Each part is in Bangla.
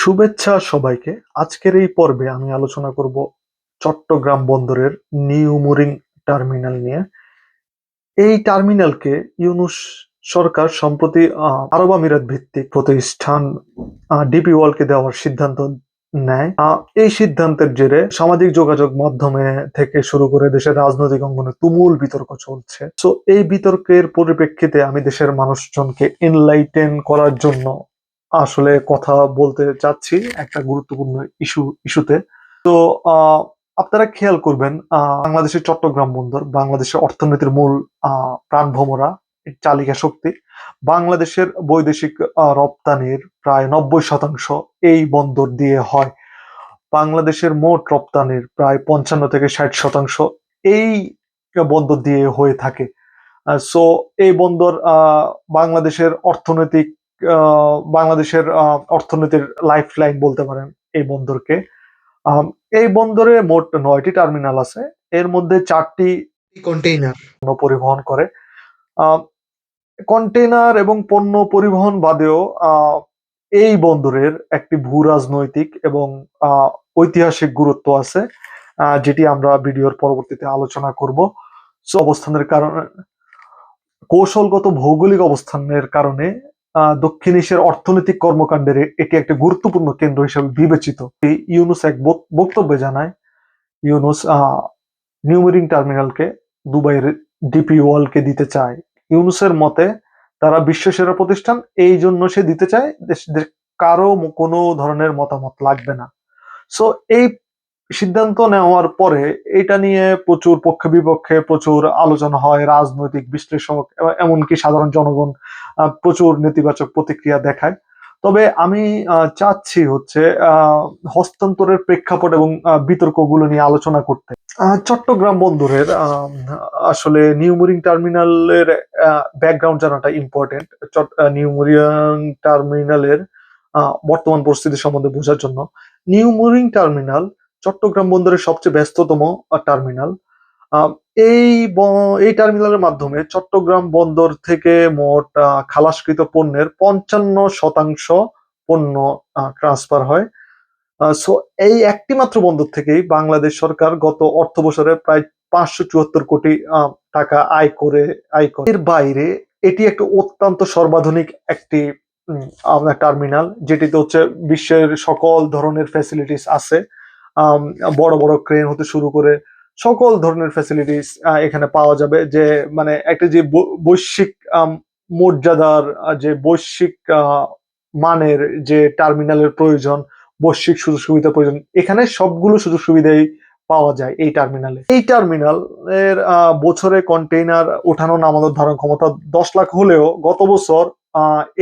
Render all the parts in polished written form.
শুভেচ্ছা সবাইকে। আজকের এই পর্বে আমি আলোচনা করব চট্টগ্রাম বন্দরের নিউ মুরিং টার্মিনাল নিয়ে। এই টার্মিনালকে ইউনূস সরকার সম্প্রতি আরব আমিরাত ভিত্তিক প্রতিষ্ঠান ডিপি ওয়ার্ল্ডকে দেওয়ার সিদ্ধান্ত নেয়। এই সিদ্ধান্তের জেরে সামাজিক যোগাযোগ মাধ্যমে থেকে শুরু করে দেশের রাজনৈতিক অঙ্গনে তুমুল বিতর্ক চলছে। সো এই বিতর্কের পরিপ্রেক্ষিতে আমি দেশের মানুষজনকে এনলাইটেন করার জন্য আসলে কথা বলতে চাচ্ছি একটা গুরুত্বপূর্ণ ইস্যুতে। তো আহ, আপনারা খেয়াল করবেন, বাংলাদেশের চট্টগ্রাম বন্দর বাংলাদেশের অর্থনীতির মূল প্রাণভোমরা, চালিকা শক্তি। বাংলাদেশের বৈদেশিক রপ্তানির প্রায় 90% এই বন্দর দিয়ে হয়। বাংলাদেশের মোট রপ্তানির প্রায় 55 থেকে 60% এই বন্দর দিয়ে হয়ে থাকে। সো এই বন্দর বাংলাদেশের অর্থনৈতিক বাংলাদেশের অর্থনীতির লাইফ লাইন বলতে পারেন এই বন্দরকে। এই বন্দরে মোট 9টি টার্মিনাল আছে, এর মধ্যে 4টি কন্টেইনার পরিবহন করে। কন্টেইনার এবং পণ্য পরিবহন বাদেও এই বন্দরের একটি ভূ রাজনৈতিক এবং ঐতিহাসিক গুরুত্ব আছে, যেটি আমরা ভিডিওর পরবর্তীতে আলোচনা করব। সো অবস্থানের কারণে, কৌশলগত ভৌগোলিক অবস্থানের কারণে দক্ষিণ এশিয়ার অর্থনৈতিক কর্মকাণ্ডের এটি একটা গুরুত্বপূর্ণ কেন্দ্র হিসেবে বিবেচিত। ইউনুস এক বক্তব্যে জানায়, ইউনুস নিউ মেরিন টার্মিনালকে দুবাইয়ের ডিপি ওয়ার্ল্ডকে দিতে চায়। ইউনুসের মতে তারা বিশ্বসেরা প্রতিষ্ঠান, এই জন্য সে দিতে চায়, কারো কোনো ধরনের মতামত লাগবে না। সো এই সিদ্ধান্ত নেওয়ার পরে এটা নিয়ে প্রচুর পক্ষ বিপক্ষে প্রচুর আলোচনা হয়, রাজনৈতিক বিশ্লেষক এমনকি সাধারণ জনগণ প্রচুর নেতিবাচক প্রতিক্রিয়া দেখায়। তবে আমি চাচ্ছি হচ্ছে হস্তান্তরের প্রেক্ষাপট এবং বিতর্কগুলো নিয়ে আলোচনা করতে। চট্টগ্রাম বন্দরের আসলে নিউ মুরিং টার্মিনালের ব্যাকগ্রাউন্ড জানাটা ইম্পর্টেন্ট। নিউ মুরিং টার্মিনালের বর্তমান পরিস্থিতি সম্বন্ধে বোঝার জন্য। নিউ মুরিং টার্মিনাল চট্টগ্রাম বন্দরের সবচেয়ে ব্যস্ততম টার্মিনাল। এই টার্মিনালের মাধ্যমে চট্টগ্রাম বন্দর থেকে মোট খালাসকৃত পণ্যের 55% পণ্য ট্রান্সফার হয়। সো এই একটি মাত্র বন্দর থেকেই বাংলাদেশ সরকার গত অর্থ বছরে প্রায় 574 কোটি টাকা আয় করে। এর বাইরে এটি একটা অত্যন্ত সর্বাধুনিক একটি টার্মিনাল, যেটিতে হচ্ছে বিশ্বের সকল ধরনের ফ্যাসিলিটিস আছে। বড় বড় ক্রেন হতে শুরু করে সকল ধরনের ফ্যাসিলিটিস এখানে পাওয়া যাবে। যে মানে একটা যে বৈশ্বিক মর্যাদার, যে বৈশ্বিক মানের যে টার্মিনালের প্রয়োজন, বৈশ্বিক সুযোগ সুবিধা প্রয়োজন, এখানে সবগুলো সুযোগ সুবিধাই পাওয়া যায় এই টার্মিনালে। এই টার্মিনালের বছরে কন্টেইনার ওঠানো নামানোর ধারণ ক্ষমতা 10 লাখ হলেও গত বছর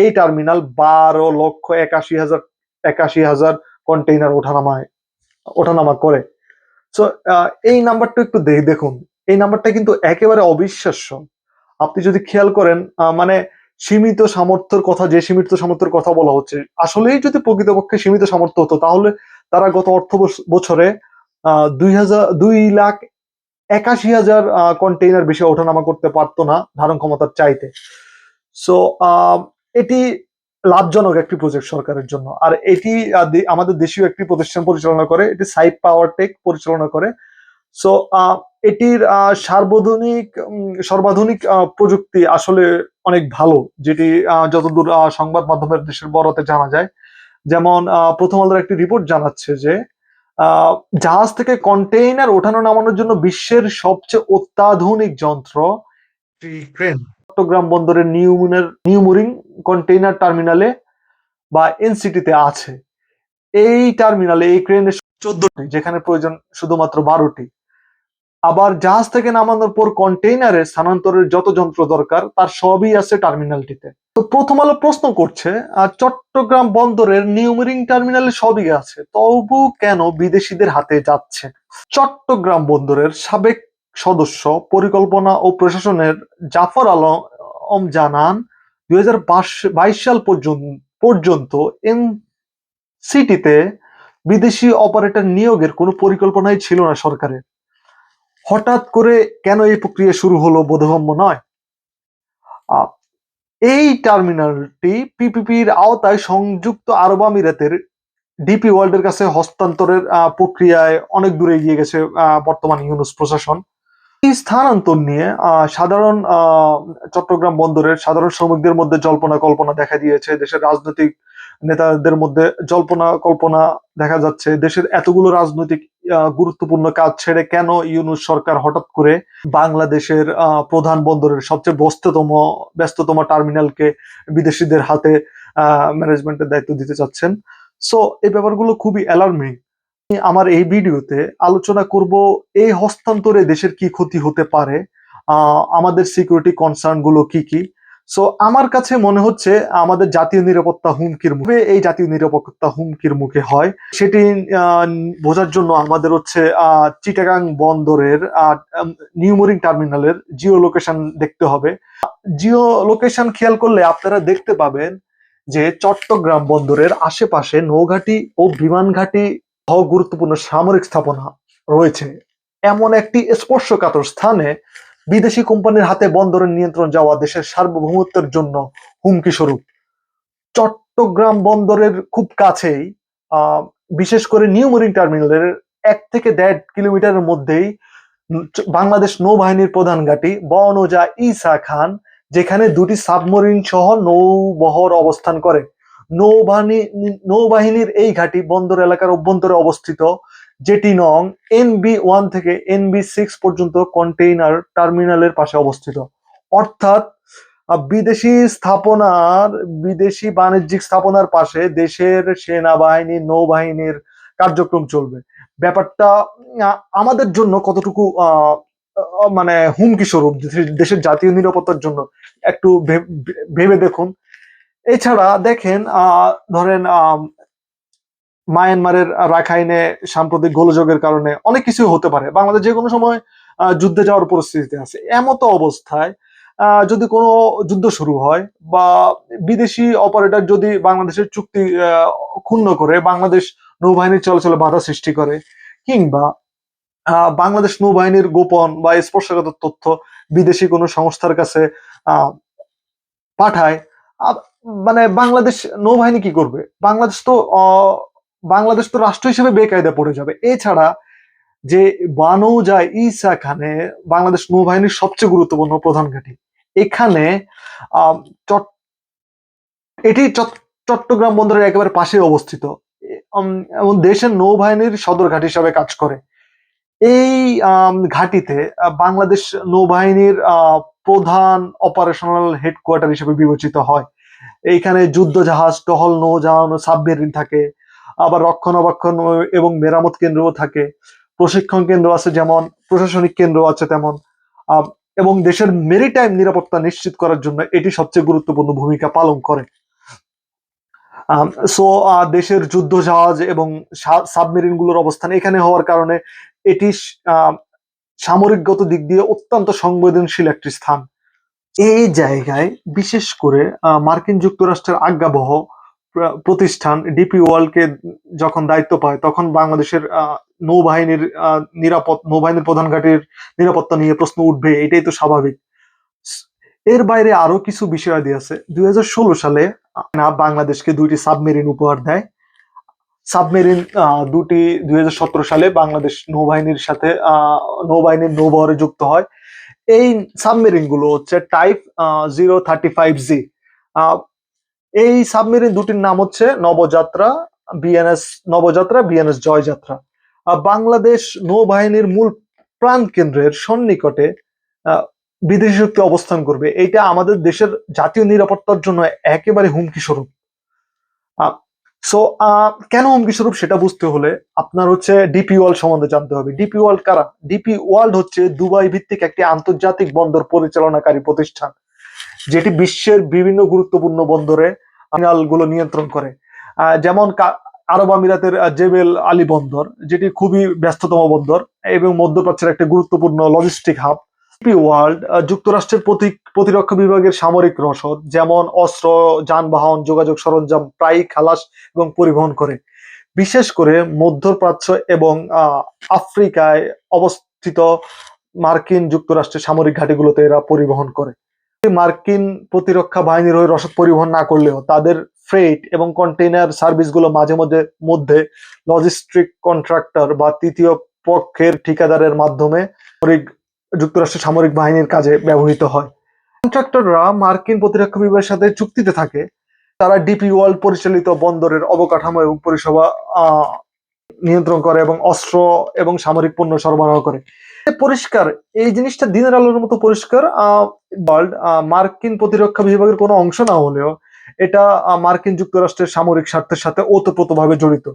এই টার্মিনাল 12,81,000 কন্টেইনার ওঠানামা করে। সো এই নাম্বারটা একটু দেখুন, এই নাম্বারটা কিন্তু একেবারে অবিশ্বাস্য। আপনি যদি খেয়াল করেন, মানে সীমিত সামর্থ্যের কথা, যে সীমিত সামর্থ্যের কথা বলা হচ্ছে, আসলেই যদি প্রকৃতপক্ষে সীমিত সামর্থ্য হতো তাহলে তারা গত অর্থ বছরে 2,81,000 কন্টেইনার বেশি ওঠানামা করতে পারতো না ধারণ ক্ষমতার চাইতে। সো এটি লাভজনক একটি প্রজেক্ট সরকারের জন্য। আর এটি আমাদের দেশীয় একটি প্রতিষ্ঠান পরিচালনা করে, এটি সাইপ পাওয়ার টেক পরিচালনা করে। সো এটির সর্বাধুনিক প্রযুক্তি আসলে অনেক ভালো, যেটি যতদূর সংবাদ মাধ্যমের দেশের বরাতে জানা যায়। যেমন প্রথম আলোর একটি রিপোর্ট জানাচ্ছে যে জাহাজ থেকে কন্টেইনার ওঠানো নামানোর জন্য বিশ্বের সবচেয়ে অত্যাধুনিক যন্ত্র ক্রেন চট্টগ্রাম বন্দরের নিউ মুরিং কন্টেইনার টার্মিনালে বা এনসিটিতে আছে। এই টার্মিনালে এই ক্রেনের 14টি, যেখানে প্রয়োজন শুধুমাত্র 12টি। আবার জাহাজ থেকে নামানোর পর কন্টেইনারে স্থানান্তরের যত যন্ত্র দরকার তার সবই আছে টার্মিনালটিতে। তো প্রথম আলো প্রশ্ন করছে, চট্টগ্রাম বন্দরের নিউ মুরিং টার্মিনালে সবই আছে, তবু কেন বিদেশিদের হাতে যাচ্ছে? চট্টগ্রাম বন্দরের সাবেক সদস্য পরিকল্পনা ও প্রশাসনের জাফর আলম জানান, 2022 সাল পর্যন্ত এনসিটিতে বিদেশি অপারেটর নিয়োগের কোনো পরিকল্পনাই ছিল না সরকারের। হঠাৎ করে কেন এই প্রক্রিয়া শুরু হলো বোধগম্য নয়। এই টার্মিনালটি পিপিপির আওতায় সংযুক্ত আরব আমিরাতের ডিপি ওয়ার্ল্ডের কাছে হস্তান্তরের প্রক্রিয়ায় অনেক দূরে এগিয়ে গেছে বর্তমান ইউনূস প্রশাসন। এই স্থানান্তর নিয়ে সাধারণ চট্টগ্রাম বন্দরের সাধারণ শ্রমিকদের মধ্যে জল্পনা কল্পনা দেখা দিয়েছে। দেশের রাজনৈতিক নেতাদের মধ্যে জল্পনা কল্পনা দেখা যাচ্ছে। দেশের এতগুলো রাজনৈতিক গুরুত্বপূর্ণ কাজ ছেড়ে কেন ইউনূস সরকার হঠাৎ করে বাংলাদেশের প্রধান বন্দরের সবচেয়ে ব্যস্ততম টার্মিনালকে বিদেশিদের হাতে ম্যানেজমেন্টের দায়িত্ব দিতে চাচ্ছেন। সো এই ব্যাপারগুলো খুবই অ্যালার্মিং। আমার এই ভিডিওতে আলোচনা করব এই হস্তান্তরে দেশের কি ক্ষতি হতে পারে, আমাদের সিকিউরিটি কনসার্ন গুলো কি কি। সো আমার কাছে মনে হচ্ছে আমাদের জাতীয় নিরাপত্তা হুমকির মুখে, এই জাতীয় নিরাপত্তা হুমকির মুখে হয় সেটি বোঝার জন্য আমাদের হচ্ছে চিটাগাং বন্দরের নিউমোরিং টার্মিনালের জিও লোকেশন দেখতে হবে। জিও লোকেশন খেয়াল করলে আপনারা দেখতে পাবেন যে চট্টগ্রাম বন্দরের আশেপাশে নৌঘাটি ও বিমান ঘাঁটি গুরুত্বপূর্ণ সামরিক স্থাপনা রয়েছে। এমন একটি স্পর্শকাতর স্থানে বিদেশি কোম্পানির হাতে বন্দরের নিয়ন্ত্রণ যাওয়া দেশের সার্বভৌমত্বের জন্য হুমকি স্বরূপ। চট্টগ্রাম বন্দরের খুব কাছেই বিশেষ করে নিউ মেরিন টার্মিনালের 1 থেকে 1.5 কিলোমিটারের মধ্যেই বাংলাদেশ নৌবাহিনীর প্রধান ঘাঁটি বনজা ঈসা খান, যেখানে 2টি সাবমেরিন সহ নৌবহর অবস্থান করে। নৌবাহিনীর এই ঘাঁটি বন্দর এলাকার অভ্যন্তরে অবস্থিত, যেটি নং NB1 থেকে NB6 পর্যন্ত কন্টেইনার টার্মিনালের পাশে অবস্থিত। অর্থাৎ বিদেশি বাণিজ্যিক স্থাপনার পাশে দেশের সেনাবাহিনী নৌবাহিনীর কার্যক্রম চলবে। ব্যাপারটা আমাদের জন্য কতটুকু মানে হুমকি স্বরূপ দেশের জাতীয় নিরাপত্তার জন্য একটু ভেবে দেখুন। এছাড়া দেখেন ধরেন মায়ানমারের রাখাইনে সাম্প্রতিক গোলযোগের কারণে অনেক কিছু হতে পারে, বাংলাদেশ যে কোনো সময় যুদ্ধে যাওয়ার পরিস্থিতিতে আছে। এমতো অবস্থায় যদি কোনো যুদ্ধ শুরু হয় বা বিদেশি অপারেটর যদি বাংলাদেশের চুক্তি ক্ষুণ্ণ করে বাংলাদেশ নৌবাহিনীর চলাচলে বাধা সৃষ্টি করে, কিংবা বাংলাদেশ নৌবাহিনীর গোপন বা স্পর্শকাতর তথ্য বিদেশি কোনো সংস্থার কাছে পাঠায়, মানে বাংলাদেশ নৌবাহিনী কি করবে? বাংলাদেশ তো রাষ্ট্র হিসেবে বেকায়দা পড়ে যাবে। এছাড়া যে বানৌজা ঈসা খানে বাংলাদেশ নৌবাহিনীর সবচেয়ে গুরুত্বপূর্ণ প্রধান ঘাঁটি, এখানে এটি চট্টগ্রাম বন্দরের একেবারে পাশে অবস্থিত এবং দেশের নৌবাহিনীর সদর ঘাঁটি হিসাবে কাজ করে। এই ঘাঁটিতে বাংলাদেশ নৌবাহিনীর প্রধান অপারেশনাল হেডকোয়ার্টার হিসেবে বিবেচিত হয়। এইখানে যুদ্ধ জাহাজ, টহল নৌযান, সাবমেরিন থাকে, আবার রক্ষণাবেক্ষণ এবং মেরামত কেন্দ্রও থাকে, প্রশিক্ষণ কেন্দ্র আছে যেমন, প্রশাসনিক কেন্দ্র আছে তেমন, এবং দেশের মেরিটাইম নিরাপত্তা নিশ্চিত করার জন্য এটি সবচেয়ে গুরুত্বপূর্ণ ভূমিকা পালন করে। দেশের যুদ্ধ জাহাজ এবং সাবমেরিন গুলোর অবস্থান এখানে হওয়ার কারণে এটি সামরিকগত দিক দিয়ে অত্যন্ত সংবেদনশীল একটি স্থান। এই জায়গায় বিশেষ করে মার্কিন যুক্তরাষ্ট্রের আজ্ঞাবহ প্রতিষ্ঠান ডিপি ওয়ার্ল্ডকে যখন দায়িত্ব পায়, তখন বাংলাদেশের নৌবাহিনীর প্রধান ঘাঁটির নিরাপত্তা নিয়ে প্রশ্ন উঠবে, এটাই তো স্বাভাবিক। এর বাইরে আরো কিছু বিষয়াদি আছে। 2016 সালে বাংলাদেশকে 2টি সাবমেরিন উপহার দেয়। সাবমেরিন দুটি 2017 সালে বাংলাদেশ নৌবাহিনীর সাথে নৌবাহিনীর নৌবহরে যুক্ত হয়। এই সাবমেরিন গুলো হচ্ছে টাইপ 035G। এই সাবমেরিন দুটির নাম হচ্ছে নবযাত্রা, বিএনএস জয়যাত্রা। বাংলাদেশ নৌবাহিনীর মূল প্রাণ কেন্দ্রের সন্নিকটে বিদেশি শক্তি অবস্থান করবে, এটা আমাদের দেশের জাতীয় নিরাপত্তার জন্য একেবারে হুমকি স্বরূপ। কেন হুমকি স্বরূপ সেটা বুঝতে হলে আপনার হচ্ছে ডিপি ওয়ার্ল্ড সম্বন্ধে জানতে হবে। ডিপি ওয়ার্ল্ড কারা? ডিপি ওয়ার্ল্ড হচ্ছে দুবাই ভিত্তিক একটি আন্তর্জাতিক বন্দর পরিচালনাকারী প্রতিষ্ঠান, যেটি বিশ্বের বিভিন্ন গুরুত্বপূর্ণ বন্দরে টার্মিনালগুলো নিয়ন্ত্রণ করে। যেমন আরব আমিরাতের জেবেল আলী বন্দর, যেটি খুবই ব্যস্ততম বন্দর এবং মধ্যপ্রাচ্যের একটা গুরুত্বপূর্ণ লজিস্টিক হাব। ডিপি ওয়ার্ল্ড যুক্তরাষ্ট্রের প্রতিরক্ষা বিভাগের সামরিক রসদ যেমন অস্ত্র, যানবাহন, যোগাযোগ সরঞ্জাম প্রায়ই খালাস এবং পরিবহন করে। বিশেষ করে মধ্যপ্রাচ্য এবং আফ্রিকায় অবস্থিত মার্কিন যুক্তরাষ্ট্রের সামরিক ঘাঁটিগুলোতে এরা পরিবহন করে। মার্কিন প্রতিরক্ষা বাহিনীর হয়ে রসদ পরিবহন না করলেও তাদের ফ্রেট এবং কন্টেইনার সার্ভিসগুলো মাঝে মধ্যে মধ্যে লজিস্টিক কন্ট্রাক্টর বা তৃতীয় পক্ষের ঠিকাদারের মাধ্যমে যুক্তরাষ্ট্রের সামরিক বাহিনীর কাজে ব্যবহৃত হয়। কন্ট্রাক্টররা মার্কিন প্রতিরক্ষা বিভাগের সাথে চুক্তিতে থাকে। তারা ডিপি ওয়ার্ল্ড পরিচালিত বন্দরের অবকাঠামো এবং পরিষেবা নিয়ন্ত্রণ করে এবং অস্ত্র এবং সামরিক পণ্য সরবরাহ করে। পরিষ্কার, এই জিনিসটা দিনের আলোর মতো পরিষ্কার। ওয়ার্ল্ড মার্কিন প্রতিরক্ষা বিভাগের কোনো অংশ না হলেও এটা মার্কিন যুক্তরাষ্ট্রের সামরিক স্বার্থের সাথে ওতপ্রোতভাবে জড়িত।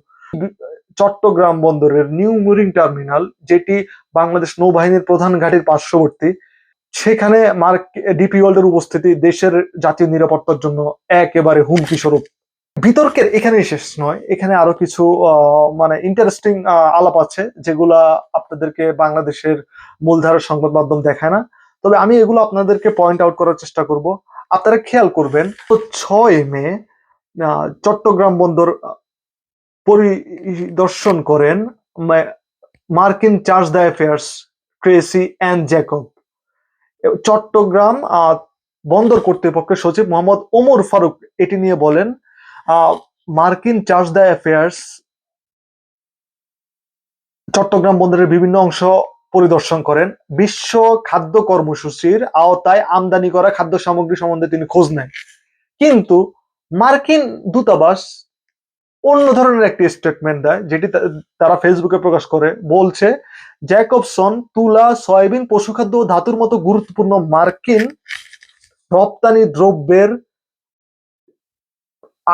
চট্টগ্রাম বন্দরের নিউ মুরিং টার্মিনাল, যেটি বাংলাদেশ নৌবাহিনীর প্রধান ঘাঁটির পার্শ্ববর্তী, সেখানে ডিপি ওয়ার্ল্ডের উপস্থিতি দেশের জাতীয় নিরাপত্তার জন্য একেবারে হুমকি স্বরূপ। বিতর্কের এখানেই শেষ নয়, এখানে আরো কিছু মানে ইন্টারেস্টিং আলাপ আছে যেগুলা আপনাদেরকে বাংলাদেশের মূলধারার সংবাদ মাধ্যম দেখায় না। তবে আমি এগুলো আপনাদেরকে পয়েন্ট আউট করার চেষ্টা করব। আপনারা খেয়াল করবেন, তো 6 মে চট্টগ্রাম বন্দর পরিদর্শন করেন মার্কিন chargé the affairs Tracey Ann Jacob. Chattogram বন্দর কর্তৃপক্ষের সচিব মোহাম্মদ ওমর ফারুক এটি নিয়ে বলেন, মার্কিন চার্জ দ্য অ্যাফেয়ার্স চট্টগ্রাম বন্দরের বিভিন্ন অংশ পরিদর্শন করেন। বিশ্ব খাদ্য কর্মসূচির আওতায় আমদানি করা খাদ্য সামগ্রী সম্বন্ধে তিনি খোঁজ নেন। কিন্তু মার্কিন দূতাবাস অন্য ধরনের একটি স্টেটমেন্ট দেয়, যেটি তারা ফেসবুকে প্রকাশ করে। বলছে, জ্যাকবসন তুলা, সয়াবিন, পশুখাদ্য ও ধাতুর মতো গুরুত্বপূর্ণ মার্কিন রপ্তানি দ্রব্যের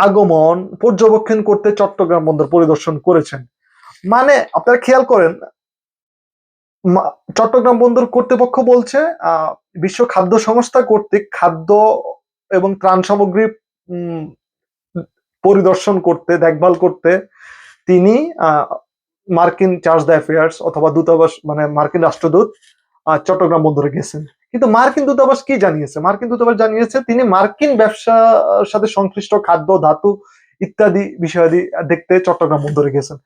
আগমন পর্যবেক্ষণ করতে চট্টগ্রাম বন্দর পরিদর্শন করেছেন। মানে আপনারা খেয়াল করেন, চট্টগ্রাম বন্দর কর্তৃপক্ষ বলছে বিশ্ব খাদ্য সংস্থা কর্তৃক খাদ্য এবং ত্রাণ সামগ্রী পরিদর্শন করতে, দেখভাল করতে তিনি মার্কিন চার্জ দ্য অ্যাফেয়ার্স অথবা দূতাবাস মানে মার্কিন রাষ্ট্রদূত চট্টগ্রাম বন্দরে গেছেন। কিন্তু মার্কিন দূতাবাস কি জানিয়েছে? মার্কিন দূতাবাস জানিয়েছে তিনি মার্কিন ব্যবসার সাথে সংশ্লিষ্ট খাদ্য, ধাতু ইত্যাদি বিষয়াদি দেখতে চট্টগ্রাম বন্দরে গেছেন।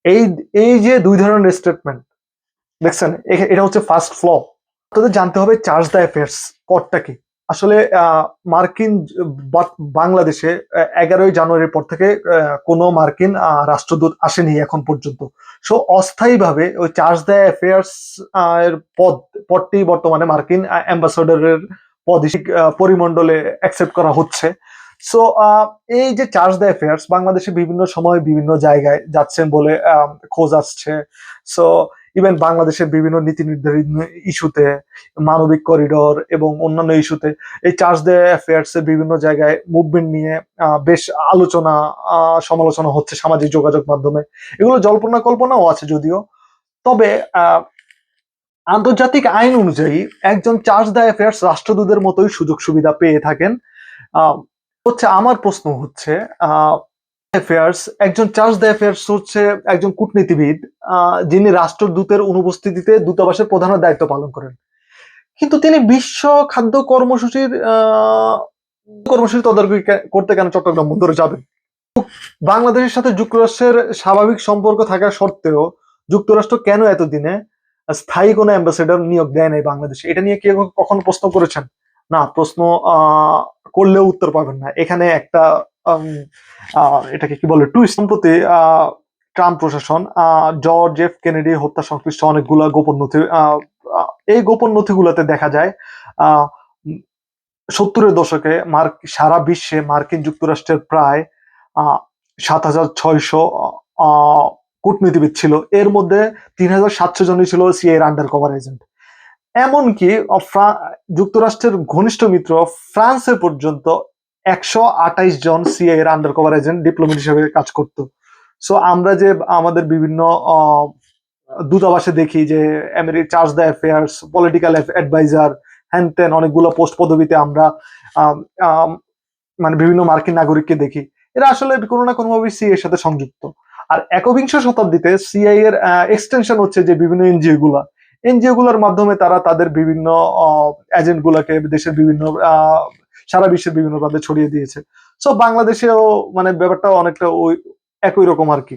এই এই যে দুই ধরনের স্টেটমেন্ট দেখছেন, এটা হচ্ছে ফার্স্ট ফ্ল। আপনাদের জানতে হবে চার্জ দ্য অ্যাফেয়ার্স পদটা কি। আসলে মার্কিন বাংলাদেশে 11ই জানুয়ারির পর থেকে কোনো মার্কিন রাষ্ট্রদূত আসেনি এখন পর্যন্ত। সো অস্থায়ীভাবে ওই চার্জ দ্য অ্যাফেয়ার্স এর পদটি বর্তমানে মার্কিন অ্যাম্বাসেডরের পদ পরিমণ্ডলে অ্যাকসেপ্ট করা হচ্ছে। সো এই যে চার্জ দ্য অ্যাফেয়ার্স বাংলাদেশে বিভিন্ন সময় বিভিন্ন জায়গায় যাচ্ছেন বলে খোঁজ আসছে। সো ইভেন বাংলাদেশের বিভিন্ন নীতি নির্ধারিত ইস্যুতে, মানবিক করিডোর এবং অন্যান্য ইস্যুতে এই চার্জ দ্য অ্যাফেয়ার্স এর বিভিন্ন জায়গায় মুভমেন্ট নিয়ে বেশ আলোচনা সমালোচনা হচ্ছে সামাজিক যোগাযোগ মাধ্যমে। এগুলো জল্পনা কল্পনাও আছে যদিও। তবে আন্তর্জাতিক আইন অনুযায়ী একজন চার্জ দ্য অ্যাফেয়ার্স রাষ্ট্রদূতের মতোই সুযোগ সুবিধা পেয়ে থাকেন। আমার প্রশ্ন হচ্ছে, অ্যাফেয়ার্স একজন চার্জ দ্য অ্যাফেয়ার্স হচ্ছে একজন কূটনীতিবিদ যিনি রাষ্ট্রদূতের অনুপস্থিতিতে দূতাবাসের প্রধানের দায়িত্ব পালন করেন। কিন্তু তিনি বিশ্ব খাদ্য কর্মসূচির তদারকি করতে কেন চট্টগ্রাম বন্দরে যাবেন? বাংলাদেশের সাথে যুক্তরাষ্ট্রের স্বাভাবিক সম্পর্ক থাকা সত্ত্বেও যুক্তরাষ্ট্র কেন এতদিনে স্থায়ী কোনো অ্যাম্বাসেডর নিয়োগ দেয় নাই বাংলাদেশে? এটা নিয়ে কেউ কখনো প্রশ্ন করেছেন? না, প্রশ্ন করলেও উত্তর পাবেন না। এখানে একটা এটাকে কি বলে টুইস্ট। সম্প্রতি ট্রাম্প প্রশাসন জর্জ এফ কেনেডি হত্যা সংশ্লিষ্ট অনেকগুলা গোপন নথি, এই গোপন নথিগুলোতে দেখা যায় 70-এর দশকে সারা বিশ্বে মার্কিন যুক্তরাষ্ট্রের প্রায় 7,600 কূটনীতিবিদ ছিল। এর মধ্যে 3,700 জনই ছিল সিআইএর আন্ডার কভার এজেন্ট। এমনকি যুক্তরাষ্ট্রের ঘনিষ্ঠ মিত্র ফ্রান্সে পর্যন্ত 128 জন সিআইএর আন্ডার কভার এজেন্ট ডিপ্লোমেট হিসেবে কাজ করত। সো আমরা যে আমাদের বিভিন্ন দূতাবাসে দেখি যে chargé the affairs, political adviser, হ্যান ত্যান অনেকগুলো পোস্ট পদবিতে আমরা মানে বিভিন্ন মার্কিন নাগরিককে দেখি, এরা আসলে কোনো না কোনোভাবে সিআই এর সাথে সংযুক্ত। আর একবিংশ শতাব্দীতে সিআই এর এক্সটেনশন হচ্ছে যে বিভিন্ন এনজিও গুলোর মাধ্যমে তারা তাদের বিভিন্ন এজেন্ট গুলাকে দেশের বিভিন্ন সারা বিশ্বের বিভিন্ন প্রান্তে ছড়িয়ে দিয়েছে। সো বাংলাদেশেও মানে ব্যাপারটা অনেকটা ওই একই রকম আর কি।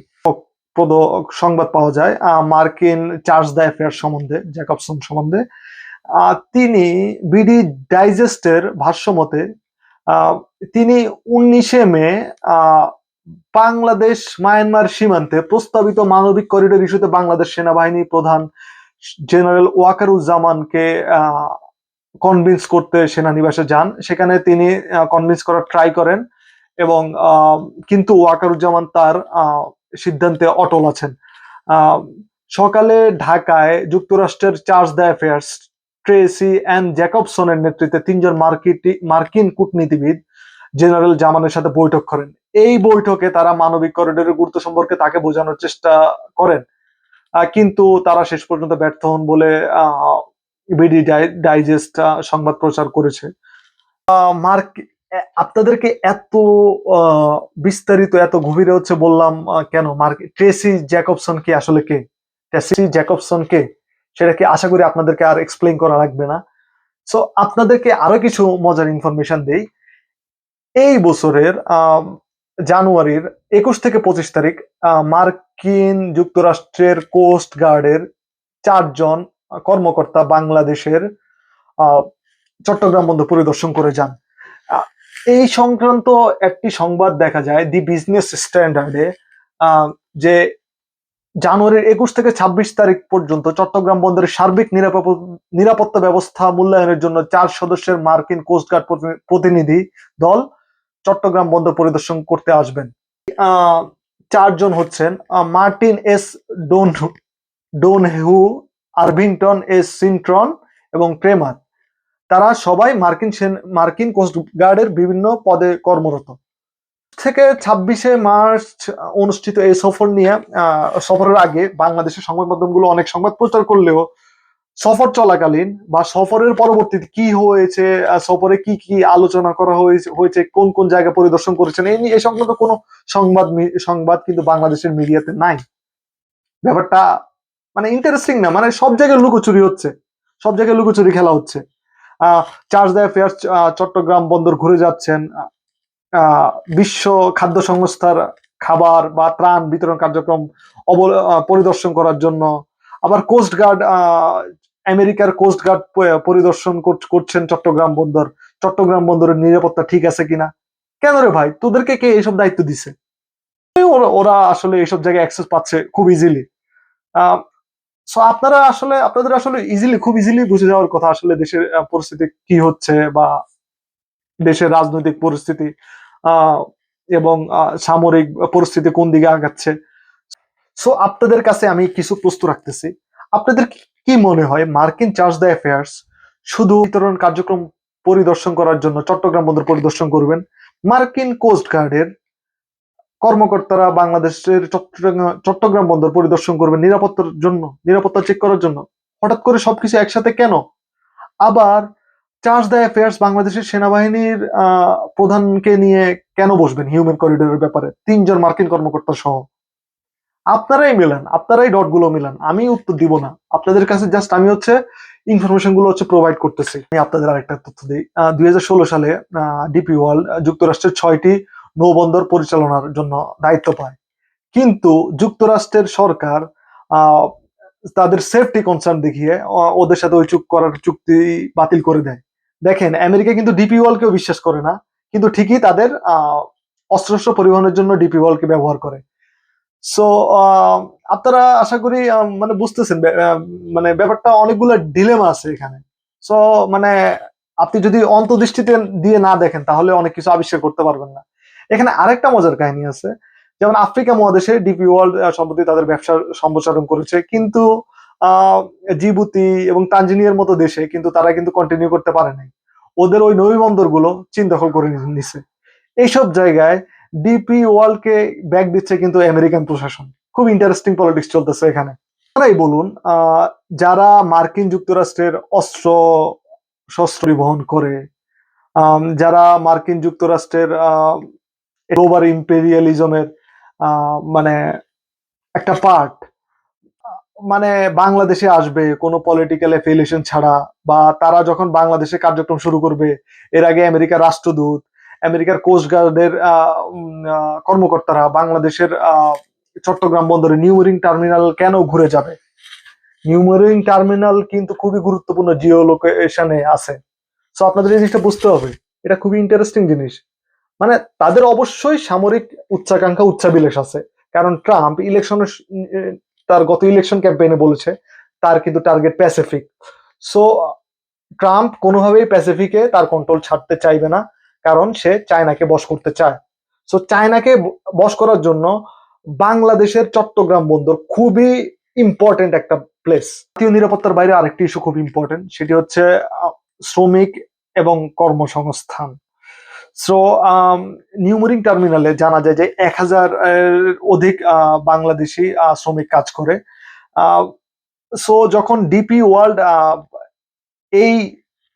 সংবাদ পাওয়া যায় মার্কিন চার্জ দ্য অ্যাফেয়ার্স সম্বন্ধে, জ্যাকবসন সম্বন্ধে। তিনি বিডি ডাইজেস্টের ভাষ্যমতে আহ, তিনি 19শে মে আহ, বাংলাদেশ মায়ানমার সীমান্তে প্রস্তাবিত মানবিক করিডোর ইস্যুতে বাংলাদেশ সেনাবাহিনী প্রধান জেনারেল ওয়াকারুজ্জামানকে কনভিন্স করতে সেনানিবাসে যান। সেখানে তিনি কনভিন্স করার ট্রাই করেন এবং কিন্তু ওয়াকারুজ্জামান তার সিদ্ধান্তে অটল আছেন। আহ, সকালে ঢাকায় যুক্তরাষ্ট্রের charge the affairs Tracey Ann জ্যাকবসনের নেতৃত্বে 3জন মার্কিন কূটনীতিবিদ জেনারেল জামানের সাথে বৈঠক করেন। এই বৈঠকে তারা মানবিক করিডোরের গুরুত্ব সম্পর্কে তাকে বোঝানোর চেষ্টা করেন, কিন্তু তারা শেষ পর্যন্ত ব্যর্থ হন বলে বিডি ডাইজেস্ট সংবাদ প্রচার করেছে। মার্ক আপনাদেরকে এত বিস্তারিত এত গভীরে হচ্ছে বললাম কেন? ট্রেসি জ্যাকবসন কি আসলে কে? ট্রেসি জ্যাকবসন কে সেটা কি আশা করি আপনাদেরকে আর এক্সপ্লেইন করা লাগবে না। সো আপনাদেরকে আরো কিছু মজার ইনফরমেশন দেই। এই বছরের জানুয়ারির 21 থেকে 25 তারিখ মার্কিন যুক্তরাষ্ট্রের কোস্ট গার্ডের 4জন কর্মকর্তা বাংলাদেশের চট্টগ্রাম বন্দর পরিদর্শন করে যান। এই সংক্রান্ত একটি সংবাদ দেখা যায় দি বিজনেস স্ট্যান্ডার্ডে, যে জানুয়ারির 21 থেকে 26 তারিখ পর্যন্ত চট্টগ্রাম বন্দরের সার্বিক নিরাপত্তা ব্যবস্থা মূল্যায়নের জন্য 4 সদস্যের মার্কিন কোস্টগার্ড প্রতিনিধি দল চট্টগ্রাম বন্দর পরিদর্শন করতে আসবেন। 4জন হচ্ছেন মার্টিন এস ডোনহু, আরভিংটন এস সিন্ট্রন এবং ক্রেমার। তারা সবাই মার্কিন কোস্ট গার্ডের বিভিন্ন পদে কর্মরত। থেকে 26শে মার্চ অনুষ্ঠিত এই সফরের আগে বাংলাদেশের সংবাদ মাধ্যমগুলো অনেক সংবাদ প্রচার করলেও সফর চলাকালীন বা সফরের পরবর্তীতে কি হয়েছে, সফরে কি কি আলোচনা করা হয়েছে, কোন কোন জায়গা পরিদর্শন করেছেন, এই সংক্রান্ত কোনো সংবাদ কিন্তু বাংলাদেশের মিডিয়াতে নাই। ব্যাপারটা মানে ইন্টারেস্টিং না? মানে সব জায়গায় লুকোচুরি হচ্ছে, সব জায়গায় লুকোচুরি খেলা হচ্ছে। চার্জ দ্য অ্যাফেয়ার্স চট্টগ্রাম বন্দর ঘুরে যাচ্ছেন বিশ্ব খাদ্য সংস্থার খাবার বা ত্রাণ বিতরণ কার্যক্রম পরিদর্শন করার জন্য। আবার কোস্ট গার্ড, আমেরিকার কোস্ট গার্ড পরিদর্শন করছেন চট্টগ্রাম বন্দরের নিরাপত্তা ঠিক আছে কিনা। কেন রে ভাই, তোদেরকে কে এইসব দায়িত্ব দিছে? ওরা আসলে এইসব জায়গায় অ্যাক্সেস পাচ্ছে খুব ইজিলি। সো আপনাদের আসলে খুব ইজিলি বুঝে যাওয়ার কথা আসলে দেশের পরিস্থিতি কি হচ্ছে, বা দেশের রাজনৈতিক পরিস্থিতি এবং সামরিক পরিস্থিতি কোন দিকে আগাচ্ছে। সো আপনাদের কাছে আমি কিছু প্রশ্ন রাখতেছি। আপনাদের কি মনে হয় মার্কিন চার্জ দ্য অ্যাফেয়ার্স শুধু বিতরণ কার্যক্রম পরিদর্শন করার জন্য চট্টগ্রাম বন্দর পরিদর্শন করবেন? মার্কিন কোস্ট গার্ডের কর্মকর্তারা বাংলাদেশের চট্টগ্রাম বন্দর পরিদর্শন করবেন নিরাপত্তা চেক করার জন্য? হঠাৎ করে সবকিছু একসাথে কেন? আবার চার্জ দ্য অ্যাফেয়ার্স বাংলাদেশের সেনাবাহিনীর প্রধানকে নিয়ে কেন বসবেন হিউম্যান করিডোরের ব্যাপারে 3জন মার্কিন কর্মকর্তা সহ? আপনারাই ডটগুলো মিলান, আমি উত্তর দিব না। আপনাদের কাছে জাস্ট আমি ইনফরমেশন গুলো প্রোভাইড করতেছি। আমি আপনাদের আরেকটা তথ্য দিই। 2016 সালে ডিপি ওয়ার্ল্ড যুক্তরাষ্ট্রের 6টি নৌবন্দর পরিচালনার জন্য দায়িত্ব পায়, কিন্তু যুক্তরাষ্ট্রের সরকার তাদের সেফটি কনসার্ন দেখিয়ে ওদের সাথে ওই চুক্তি বাতিল করে দেয়। দেখেন, আমেরিকা কিন্তু ডিপি ওয়ার্ল্ডকেও বিশ্বাস করে না, কিন্তু ঠিকই তাদের অস্ত্র পরিবহনের জন্য ডিপি ওয়ার্ল্ডকে ব্যবহার করে। সো আপনারা আশা করি মানে বুঝতেছেন, মানে ব্যাপারটা অনেকগুলো ডিলেমা আছে এখানে। সো মানে আপনি যদি অন্তর্দৃষ্টিতে দিয়ে না দেখেন তাহলে অনেক কিছু আবিষ্কার করতে পারবেন না। এখানে আরেকটা মজার কাহিনী আছে, যেমন আফ্রিকা মহাদেশে ডিপি ওয়ার্ল্ড সম্প্রতি তাদের ব্যবসা সম্প্রসারণ করেছে, কিন্তু জিবুতি এবং তানজানিয়ার মতো দেশে কিন্তু তারা কিন্তু কন্টিনিউ করতে পারে নাই। ওদের ওই নৌ গুলো চীন দখল করে নিছে। এইসব জায়গায় ডিপি ওয়ার্ল্ডকে ব্যাক দিচ্ছে কিন্তু আমেরিকান প্রশাসন। খুব ইন্টারেস্টিং পলিটিক্স চলতেছে এখানে। আপনারাই বলুন, যারা মার্কিন যুক্তরাষ্ট্রের অস্ত্র শস্ত্র পরিবহন করে, যারা মার্কিন যুক্তরাষ্ট্রের গ্লোবাল ইম্পেরিয়ালিজমের মানে একটা পার্ট, মানে বাংলাদেশে আসবে কোনো পলিটিক্যাল এফিলিয়েশন ছাড়া, বা তারা যখন বাংলাদেশে কার্যক্রম শুরু করবে এর আগে আমেরিকার রাষ্ট্রদূত, আমেরিকার কোস্ট গার্ডের কর্মকর্তারা বাংলাদেশের চট্টগ্রাম বন্দরে নিউরিং টার্মিনাল কেন ঘুরে যাবে? নিউমেরিং টার্মিনাল কিন্তু খুবই গুরুত্বপূর্ণ জিও লোকেশনে আছে। সো আপনাদের এই জিনিসটা বুঝতে হবে, এটা খুবই ইন্টারেস্টিং জিনিস। মানে তাদের অবশ্যই সামরিক উচ্চাকাঙ্ক্ষা উচ্চাভিলাষ আছে, কারণ ট্রাম্প ইলেকশনের তার গত ইলেকশন ক্যাম্পেইনে বলেছে তার কিন্তু টার্গেট প্যাসিফিক। সো ট্রাম্প কোনোভাবেই প্যাসিফিকে তার কন্ট্রোল ছাড়তে চাইবে না, কারণ সে চায়নাকে বশ করতে চায়। সো চায়নাকে বশ করার জন্য বাংলাদেশের চট্টগ্রাম বন্দর খুবই ইম্পর্টেন্ট একটা প্লেস। জাতীয় নিরাপত্তার বাইরে আরেকটি ইস্যু খুব ইম্পর্টেন্ট, সেটি হচ্ছে শ্রমিক এবং কর্মসংস্থান। সো নিউমেরিং টার্মিনালে জানা যায় যে 1,000 অধিক বাংলাদেশি শ্রমিক কাজ করে। সো যখন ডিপি ওয়ার্ল্ড এই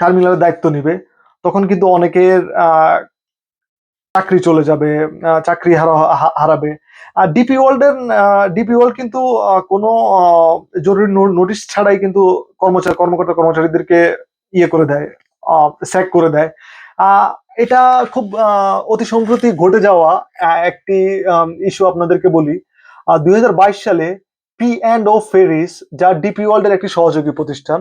টার্মিনালের দায়িত্ব নিবে, তখন কিন্তু অনেকের চাকরি চলে যাবে, চাকরি হারাবে। আর ডিপি ওয়ার্ল্ড কিন্তু কোনো জরুরি নোটিশ ছাড়াই কিন্তু কর্মচারীদেরকে ইয়ে করে দেয়, স্যাক করে দেয়। এটা খুব অতি সম্প্রতি ঘটে যাওয়া একটি ইস্যু আপনাদেরকে বলি। 2022 সালে পি অ্যান্ড ও ফেরিস, যা ডিপি ওয়ার্ল্ডের একটি সহযোগী প্রতিষ্ঠান,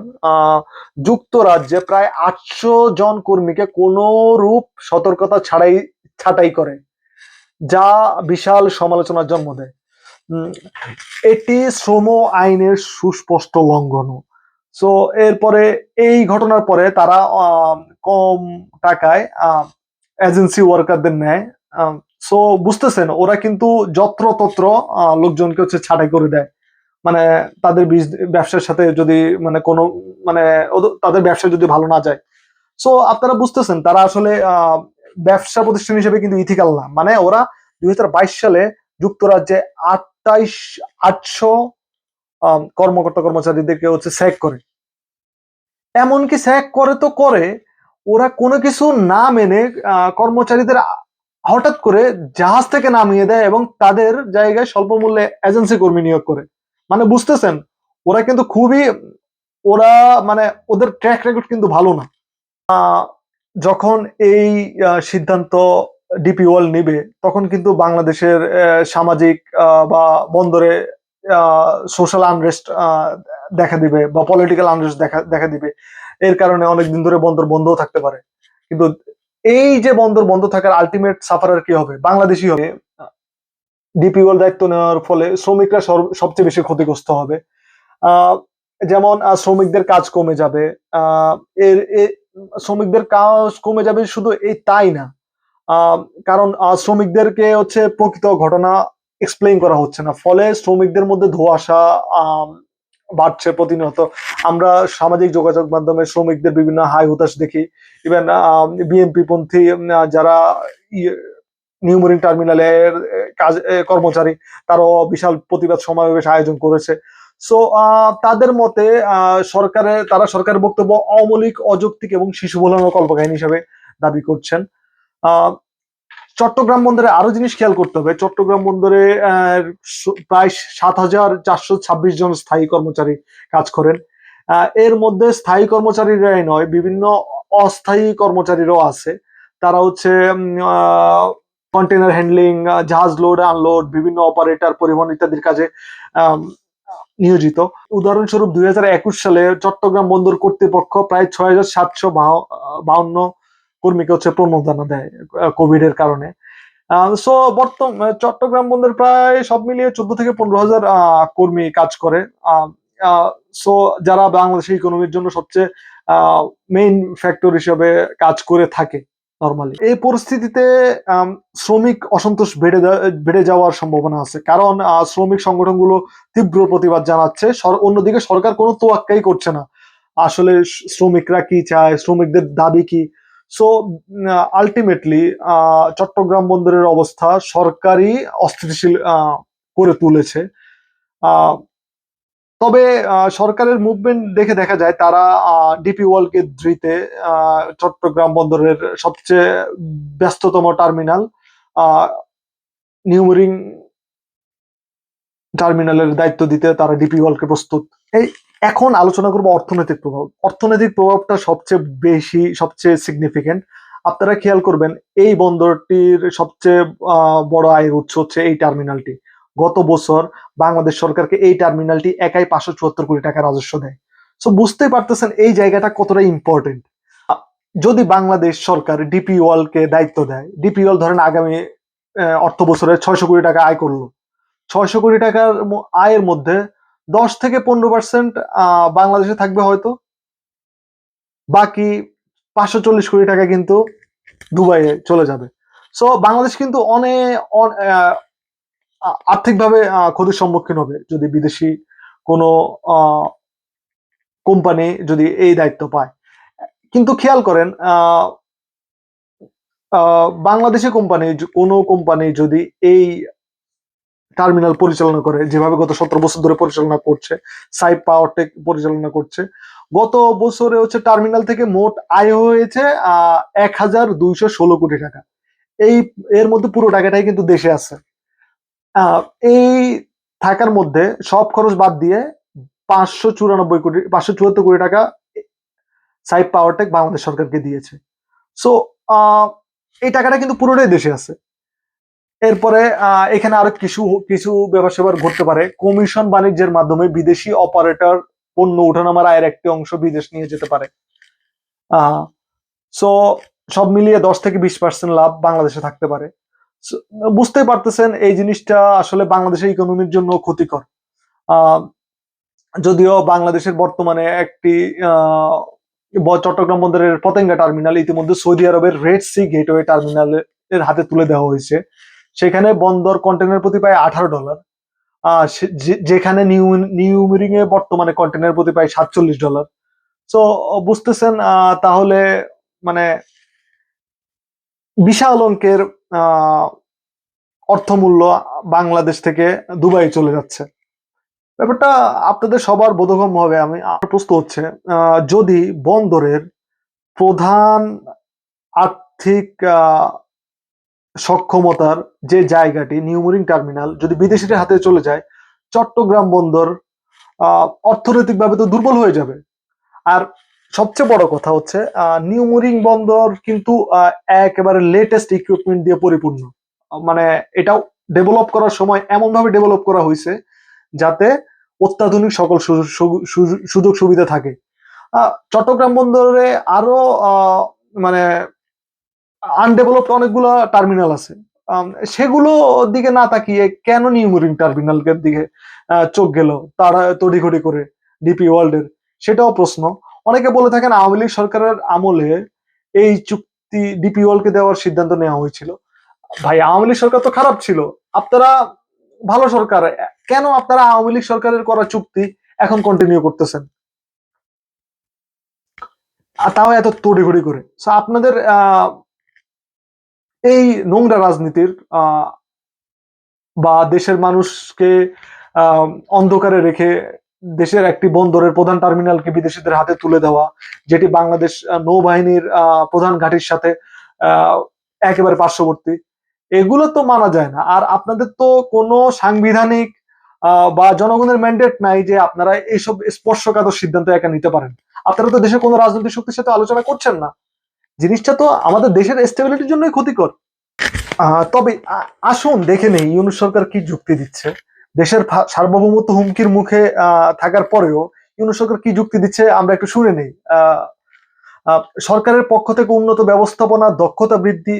যুক্তরাজ্যে প্রায় 800 জন কর্মীকে কোনো রূপ সতর্কতা ছাড়াই ছাঁটাই করে, যা বিশাল সমালোচনার জন্ম দেয়। এটি শ্রম আইনের সুস্পষ্ট লঙ্ঘন। সো এরপরে এই ঘটনার পরে তারা কম টাকায় এজেন্সি ওয়ার্কারদের নেয়। সো বুঝতেছেন, ওরা কিন্তু যত্রতত্র লোকজনকে হচ্ছে ছাঁটাই করে দেয়। মানে তাদের ব্যবসার সাথে যদি মানে কোনো মানে তাদের ব্যবসা যদি ভালো না যায়। সো আপনারা বুঝতেছেন তারা আসলে ব্যবসা প্রতিষ্ঠান হিসেবে কিন্তু ইথিক্যাল না। মানে ওরা 2022 সালে যুক্তরাজ্যে 800 কর্মকর্তা কর্মচারীদেরকে হচ্ছে স্যাক করে। এমনকি স্যাক করে তো করে, ওরা কোনো কিছু না মেনে কর্মচারীদের হঠাৎ করে জাহাজ থেকে নামিয়ে দেয় এবং তাদের জায়গায় স্বল্প মূল্যে এজেন্সি কর্মী নিয়োগ করে। মানে বুঝতেছেন, ওরা কিন্তু খুবই ওরা মানে ওদের ট্র্যাক রেকর্ড কিন্তু ভালো না। যখন এই সিদ্ধান্ত ডিপি ওয়ার্ল্ড নিবে, তখন কিন্তু বাংলাদেশের সামাজিক বা বন্দরে সোশ্যাল আনরেস্ট দেখা দিবে বা পলিটিক্যাল আনরেস্ট দেখা দিবে। এর কারণে অনেকদিন ধরে বন্দর বন্ধও থাকতে পারে। কিন্তু এই যে বন্দর বন্ধ থাকার আলটিমেট সাফারার কি হবে? বাংলাদেশই হবে। ডিপি ওয়ার্ল্ড দায়িত্ব নেওয়ার ফলে শ্রমিকরা সবচেয়ে বেশি ক্ষতিগ্রস্ত হবে। যেমন শ্রমিকদের কাজ কমে যাবে। এর শ্রমিকদের কাজ কমে যাবে শুধু এই তাই না, কারণ শ্রমিকদেরকে হচ্ছে প্রকৃত ঘটনা এক্সপ্লেইন করা হচ্ছে না, ফলে শ্রমিকদের মধ্যে ধোঁয়াশা বাড়ছে প্রতিনিয়ত। আমরা সামাজিক যোগাযোগ মাধ্যমে শ্রমিকদের বিভিন্ন হাই হুতাশ দেখি। ইভেন বিএনপি পন্থী যারা নিউমেরিং টার্মিনালের কর্মচারী, তারাও বিশাল প্রতিবাদ সমাবেশ আয়োজন করেছে। সো তাদের মতে তারা সরকারের বক্তব্য অমৌলিক, অযৌক্তিক এবং শিশু ভোলানো কল্পকাহিনী হিসেবে দাবি করছেন। চট্টগ্রাম বন্দরে আরো জিনিস খেয়াল করতে হবে। চট্টগ্রাম বন্দরে প্রায় 7,426 জন স্থায়ী কর্মচারী কাজ করেন। এর মধ্যে স্থায়ী কর্মচারীরাই নয়, বিভিন্ন অস্থায়ী কর্মচারীরাও আছে। তারা হচ্ছে কন্টেনার হ্যান্ডলিং, জাহাজ লোড আনলোড, বিভিন্ন অপারেটর, পরিবহন ইত্যাদির কাজে নিয়োজিত। উদাহরণস্বরূপ 2021 সালে চট্টগ্রাম বন্দর কর্তৃপক্ষ প্রায় 6,752 কর্মীকে হচ্ছে প্রণোদনা দেয় কোভিড এর কারণে। সো চট্টগ্রাম বন্দর প্রায় সব মিলিয়ে 14 থেকে 15,000 কর্মী কাজ করে। সো যারা বাংলাদেশের ইকোনমির জন্য সবচেয়ে মেইন ফ্যাক্টর হিসেবে কাজ করে থাকে নরমালি। এই পরিস্থিতিতে শ্রমিক অসন্তোষ বেড়ে যাওয়ার সম্ভাবনা আছে, কারণ শ্রমিক সংগঠনগুলো তীব্র প্রতিবাদ জানাচ্ছে। অন্যদিকে সরকার কোনো তোয়াক্কাই করছে না আসলে শ্রমিকরা কি চায়, শ্রমিকদের দাবি কি। সো আলটিমেটলি চট্টগ্রাম বন্দরের অবস্থা সরকারই অস্থিতিশীল করে তুলেছে। তবে সরকারের মুভমেন্ট দেখে দেখা যায় তারা ডিপি ওয়ার্ল্ডকে ধৃতে চট্টগ্রাম বন্দরের সবচেয়ে ব্যস্ততম টার্মিনাল নিউমেরিং টার্মিনালের দায়িত্ব দিতে তারা ডিপি ওয়ার্ল্ডকে প্রস্তুত। এখন আলোচনা করবো অর্থনৈতিক প্রভাব। অর্থনৈতিক প্রভাবটা সবচেয়ে সিগনিফিকেন্ট। আপনারা খেয়াল করবেন, এই বন্দরটির সবচেয়ে বড় আয়ের উৎস হচ্ছে এই টার্মিনালটি। গত বছর বাংলাদেশ সরকারকে এই টার্মিনালটি একাই 574 কোটি টাকা রাজস্ব দেয়। সো বুঝতেই পারতেছেন এই জায়গাটা কতটা ইম্পর্টেন্ট। যদি বাংলাদেশ সরকার ডিপি ওয়ার্ল্ডকে দায়িত্ব দেয়, ডিপি ওয়ার্ল্ড ধরেন আগামী অর্থ বছরে 600 কোটি টাকা আয় করলো, 600 কোটি টাকার আয়ের মধ্যে 10 থেকে 15% বাংলাদেশে থাকবে হয়তো, বাকি 540 কোটি টাকা কিন্তু দুবাইয়ে চলে যাবে। সো বাংলাদেশ কিন্তু অনেক আর্থিকভাবে ক্ষতির সম্মুখীন হবে যদি বিদেশি কোনো কোম্পানি যদি এই দায়িত্ব পায়। কিন্তু খেয়াল করেন বাংলাদেশি কোম্পানি, কোনো কোম্পানি যদি এই টার্মিনাল পরিচালনা করে, যেভাবে গত 17 বছর ধরে পরিচালনা করছে, সাইপ পাওয়ারটেক পরিচালনা করছে, গত বছরে হচ্ছে টার্মিনাল থেকে মোট আয় হয়েছে 1216 কোটি টাকা। এর মধ্যে পুরো টাকাটাই কিন্তু দেশে আছে। এই থাকার মধ্যে সব খরচ বাদ দিয়ে 574 কোটি টাকা সাইপ পাওয়ারটেক বাংলাদেশ সরকারকে দিয়েছে। সো এই টাকাটা কিন্তু পুরোটাই দেশে আছে। এরপরে এখানে আরো কিছু কিছু ব্যাপার স্যাপার ঘটতে পারে। কমিশন বাণিজ্যের মাধ্যমে বিদেশি অপারেটর পণ্য ওঠানামার আয়ের একটি অংশ বিদেশ নিয়ে যেতে পারে। সো সব মিলিয়ে 10 থেকে 20% লাভ বাংলাদেশে থাকতে পারে। বুঝতেই পারতেছেন এই জিনিসটা আসলে বাংলাদেশের ইকোনমির জন্য ক্ষতিকর। যদিও বাংলাদেশের বর্তমানে একটি চট্টগ্রাম বন্দরের পতেঙ্গা টার্মিনাল ইতিমধ্যে সৌদি আরবের রেড সি গেটওয়ে টার্মিনালের হাতে তুলে দেওয়া হয়েছে। সেখানে বন্দর কন্টেনার প্রতি পায় $18, যেখানে নিউমিরিং এ বর্তমানে কন্টেনার প্রতি পায় $47। তো বুঝতেছেন তাহলে মানে বিশাল অঙ্কের অর্থমূল্য বাংলাদেশ থেকে দুবাই চলে যাচ্ছে। ব্যাপারটা আপনাদের সবার বোধগম্য হবে। আমার প্রশ্ন হচ্ছে, যদি বন্দরের প্রধান আর্থিক সক্ষমতার যে জায়গাটি নিউমোরিং টার্মিনাল যদি বিদেশিদের হাতে চলে যায়, চট্টগ্রাম বন্দর অর্থনৈতিকভাবে তো দুর্বল হয়ে যাবে। আর সবচেয়ে বড় কথা হচ্ছে নিউমোরিং বন্দর কিন্তু একেবারে লেটেস্ট ইকুইপমেন্ট দিয়ে পরিপূর্ণ। মানে এটাও ডেভেলপ করার সময় এমন ভাবে ডেভেলপ করা হয়েছে যাতে অত্যাধুনিক সকল সুযোগ সুবিধা থাকে। চট্টগ্রাম বন্দরে আরো মানে আনডেভেলপড অনেকগুলো টার্মিনাল আছে। সেগুলো দিকে না তাকিয়ে কেন নিউমোরিং টার্মিনালের দিকে চোখ গেল তারা তড়িঘড়ি করে ডিপি ওয়ার্ল্ডের, সেটাও প্রশ্ন। অনেকে বলে থাকেন আওয়ামী লীগ সরকারের আমলে এই চুক্তি ডিপি ওয়ার্ল্ডকে দেওয়ার সিদ্ধান্ত নেওয়া হয়েছিল। ভাই আওয়ামী লীগ সরকার তো খারাপ ছিল, আপনারা ভালো সরকার, কেন আপনারা আওয়ামী লীগ সরকারের করা চুক্তি এখন কন্টিনিউ করতেছেন, আর তাও এত তড়িঘড়ি করে? আপনাদের এই নোংরা রাজনীতির বা দেশের মানুষকে অন্ধকারে রেখে দেশের একটি বন্দরের প্রধান টার্মিনালকে বিদেশিদের হাতে তুলে দেওয়া, যেটি বাংলাদেশ নৌবাহিনীর প্রধান ঘাঁটির সাথে একেবারে পার্শ্ববর্তী, এগুলো তো মানা যায় না। আর আপনাদের তো কোনো সাংবিধানিক বা জনগণের ম্যান্ডেট নাই যে আপনারা এইসব স্পর্শকাতর সিদ্ধান্ত একা নিতে পারেন। আপনারা তো দেশের কোনো রাজনৈতিক শক্তির সাথে আলোচনা করছেন না। জিনিসটা তো আমাদের দেশের স্টেবিলিটির জন্যই ক্ষতিকর। তবে আসুন দেখে নেই ইউনূস সরকার কি যুক্তি দিচ্ছে। দেশের সার্বভৌমত্ব হুমকির মুখে থাকার পরেও ইউনূস সরকার কি যুক্তি দিচ্ছে আমরা একটু শুনে নেই। সরকারের পক্ষ থেকে উন্নত ব্যবস্থাপনা, দক্ষতা বৃদ্ধি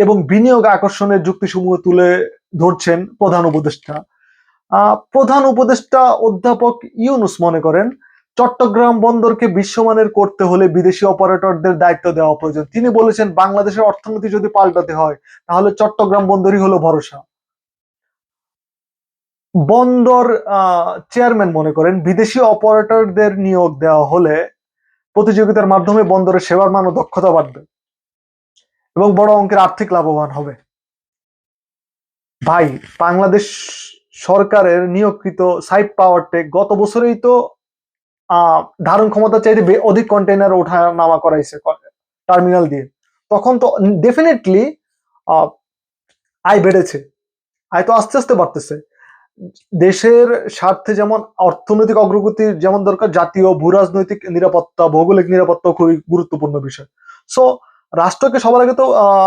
এবং বিনিয়োগ আকর্ষণের যুক্তিসমূহ তুলে ধরছেন প্রধান উপদেষ্টা। প্রধান উপদেষ্টা অধ্যাপক ইউনূস মনে করেন চট্টগ্রাম বন্দরকে বিশ্বমানের করতে হলে বিদেশি অপারেটরদের দায়িত্ব দেওয়া প্রয়োজন। তিনি বলেছেন বাংলাদেশের অর্থনীতি যদি পাল্টাতে হয় তাহলে চট্টগ্রাম বন্দরই হলো ভরসা। বন্দর চেয়ারম্যান মনে করেন বিদেশি অপারেটরদের নিয়োগ দেওয়া হলে প্রতিযোগিতার মাধ্যমে বন্দরের সেবার মান ও দক্ষতা বাড়বে এবং বড় অঙ্কের আর্থিক লাভবান হবে। ভাই বাংলাদেশ সরকারের নিয়োগকৃত সাইপ পাওয়ারটেক গত বছরেই তো ধারণ ক্ষমতা চাইতে অধিক কন্টেইনার ওঠা নামা করাইছে টার্মিনাল দিয়ে। তখন তো ডেফিনেটলি আয় বেড়েছে, আয় তো আস্তে আস্তে বাড়তেছে। দেশের স্বার্থে যেমন অর্থনৈতিক অগ্রগতির যেমন দরকার, জাতীয় ভূ রাজনৈতিক নিরাপত্তা, ভৌগোলিক নিরাপত্তা খুবই গুরুত্বপূর্ণ বিষয়। সো রাষ্ট্রকে সবার আগে তো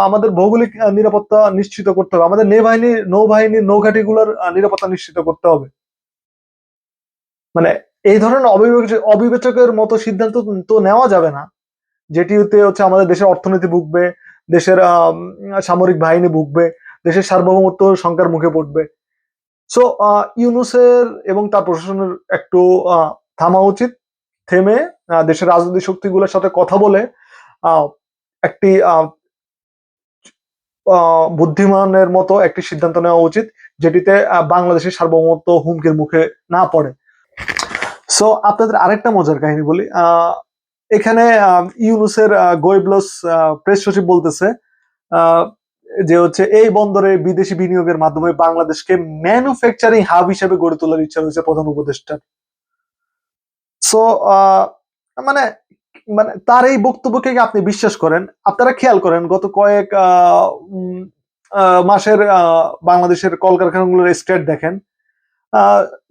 আমাদের ভৌগোলিক নিরাপত্তা নিশ্চিত করতে হবে, আমাদের নৌবাহিনীর নৌঘাঁটিগুলোর নিরাপত্তা নিশ্চিত করতে হবে। মানে এই ধরনের অবিবেচকের মতো সিদ্ধান্ত তো নেওয়া যাবে না, যেটিতে হচ্ছে আমাদের দেশের অর্থনীতি ভুগবে, দেশের সামরিক বাহিনী ভুগবে, দেশের সার্বভৌমত্ব শঙ্কার মুখে পড়বে। সো ইউনূসের এবং তার প্রশাসনের একটু থামা উচিত। থেমে দেশের রাজনৈতিক শক্তিগুলোর সাথে কথা বলে একটি বুদ্ধিমানের মতো একটি সিদ্ধান্ত নেওয়া উচিত, যেটিতে বাংলাদেশের সার্বভৌমত্ব হুমকির মুখে না পড়ে। সো আপনাদের আরেকটা মজার কাহিনী বলি। এখানে ইউনূসের গোয়েবলস প্রেস সচিব বলতেছে যে হচ্ছে এই বন্দরে বিদেশি বিনিয়োগের মাধ্যমে বাংলাদেশকে ম্যানুফ্যাকচারিং হাব হিসেবে গড়ে তোলার ইচ্ছা রয়েছে প্রধান উপদেষ্টার। সো মানে মানে তার এই বক্তব্যকে আপনি বিশ্বাস করেন? আপনারা খেয়াল করেন গত কয়েক মাসের বাংলাদেশের কলকারখানাগুলোর স্টেট দেখেন।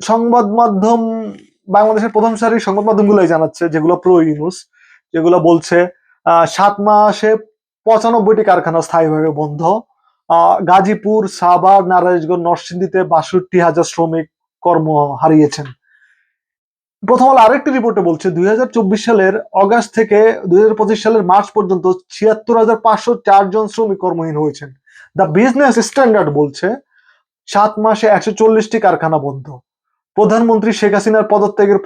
সংবাদ মাধ্যম, বাংলাদেশের প্রথম সারির সংবাদ মাধ্যমগুলোই জানাচ্ছে, যেগুলো প্রো ইউনুস, যেগুলো বলছে 7 মাসে 95টি কারখানা স্থায়ীভাবে বন্ধ। গাজীপুর, সাভার, নারায়ণগঞ্জ, নরসিংদীতে 62,000 শ্রমিক কর্ম হারিয়েছেন। প্রথম আলো আরেকটি রিপোর্টে বলছে 2024 সালের অগাস্ট থেকে 2025 সালের মার্চ পর্যন্ত 76,504 জন শ্রমিক কর্মহীন হয়েছেন। দ্য বিজনেস স্ট্যান্ডার্ড বলছে 7 মাসে 140টি কারখানা বন্ধ। প্রধানমন্ত্রী শেখ হাসিনার পদত্যাগের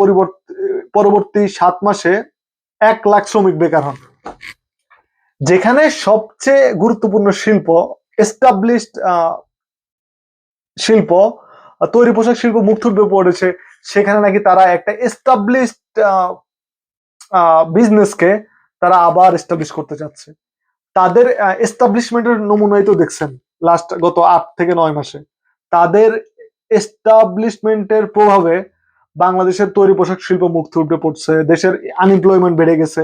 পরবর্তী 7 মাসে 1 লাখ শ্রমিক বেকার হন। যেখানে সবচেয়ে গুরুত্বপূর্ণ শিল্প, এস্টাবলিশড শিল্প, তৈরি পোশাক শিল্প মুখ থুবড়ে পড়েছে, সেখানে নাকি তারা একটা এস্টাবলিশড বিজনেসকে তারা আবার এস্টাবলিশ করতে চাচ্ছে। তাদের এস্টাবলিশমেন্টের নমুনাই তো দেখছেন গত 8 থেকে 9 মাসে। তাদের এস্টাবলিশমেন্টের প্রভাবে বাংলাদেশের তৈরি পোশাক শিল্প মুখ থুবড়ে পড়ছে, দেশের আনএমপ্লয়মেন্ট বেড়ে গেছে।